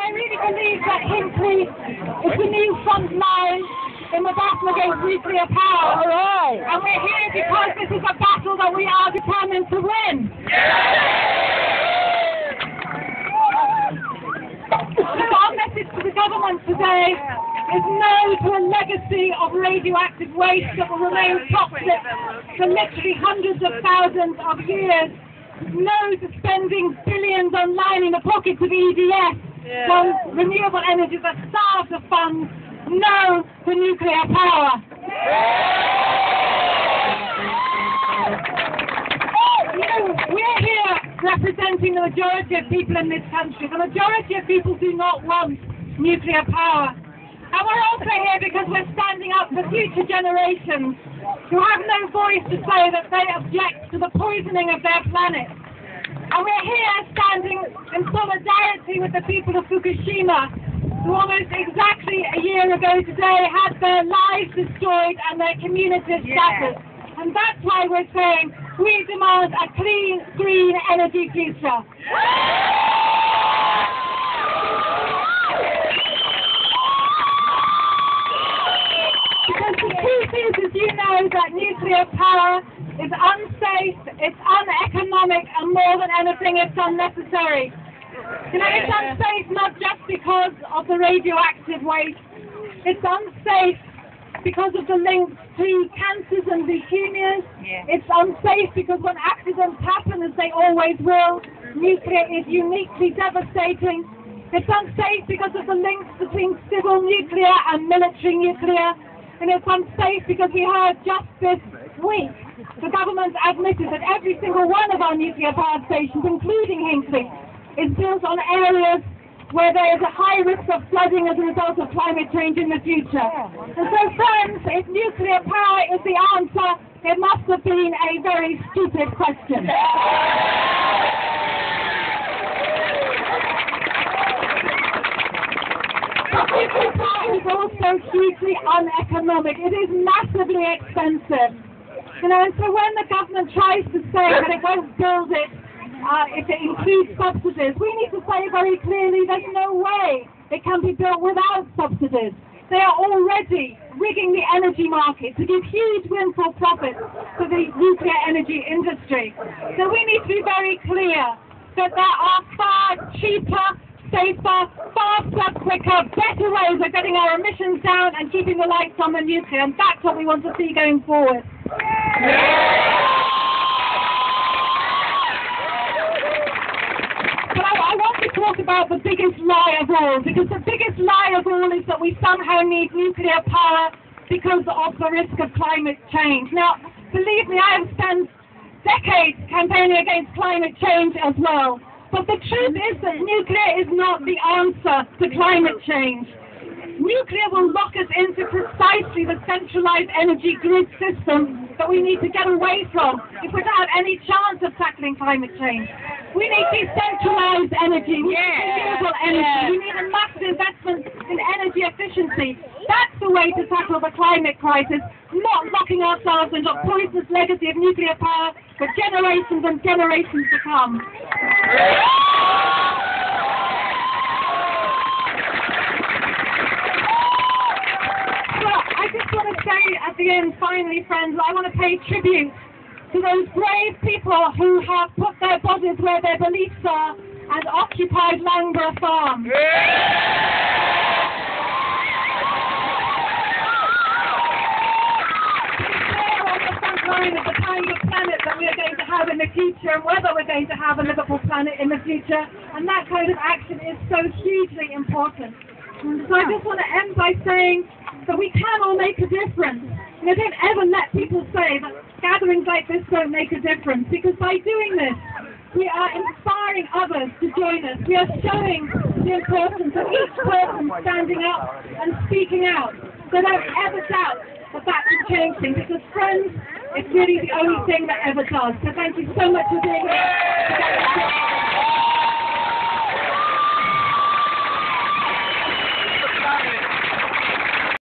I really believe that Hinkley is the new front line in the battle against nuclear power. All right. And we're here because this is a battle that we are determined to win. So our message to the government today is no to a legacy of radioactive waste that will remain toxic for literally hundreds of thousands of years. No to spending billions on lining the pockets of EDF on renewable energy that starves the funds. No to nuclear power. We're here representing the majority of people in this country. The majority of people do not want nuclear power. And we're also here because we're standing up for future generations who have no voice to say that they object to the poisoning of their planet. And we're here standing in solidarity with the people of Fukushima, who almost exactly a year ago today had their lives destroyed and their communities shattered. And that's why we're saying we demand a clean, green energy future. Because the truth is, you know, that nuclear power is unsafe, it's uneconomic, and more than anything, it's unnecessary. You know, it's unsafe not just because of the radioactive waste. It's unsafe because of the links to cancers and leukemias. It's unsafe because when accidents happen, as they always will, nuclear is uniquely devastating. It's unsafe because of the links between civil nuclear and military nuclear. And it's unsafe because we heard just this week the government admitted that every single one of our nuclear power stations, including Hinkley, is built on areas where there is a high risk of flooding as a result of climate change in the future. And so, friends, if nuclear power is the answer, it must have been a very stupid question. Nuclear power is also hugely uneconomic. It is massively expensive. You know, and so when the government tries to say that it won't build it if it includes subsidies, we need to say very clearly there's no way it can be built without subsidies. They are already rigging the energy market to give huge windfall profits to the nuclear energy industry. So we need to be very clear that there are far cheaper, safer, faster, quicker, better ways of getting our emissions down and keeping the lights on the nuclear, and that's what we want to see going forward. But I want to talk about the biggest lie of all, because the biggest lie of all is that we somehow need nuclear power because of the risk of climate change. Now, believe me, I have spent decades campaigning against climate change as well. But the truth is that nuclear is not the answer to climate change. Nuclear will lock us into precisely the centralized energy grid system that we need to get away from if we're to have any chance of tackling climate change. We need decentralized energy, we need renewable energy, we need a massive investment in energy efficiency. That's the way to tackle the climate crisis, not locking ourselves into a poisonous legacy of nuclear power for generations and generations to come. I just want to say at the end, finally, friends, I want to pay tribute to those brave people who have put their bodies where their beliefs are and occupied Langborough Farm. Of the kind of planet that we are going to have in the future, and whether we're going to have a livable planet in the future, and that kind of action is so hugely important. So I just want to end by saying that we can all make a difference. You know, don't ever let people say that gatherings like this don't make a difference, because by doing this, we are inspiring others to join us. We are showing the importance of each person standing up and speaking out. So don't ever doubt that that can change things, because friends, it's really the only thing that ever does. So thank you so much for being here.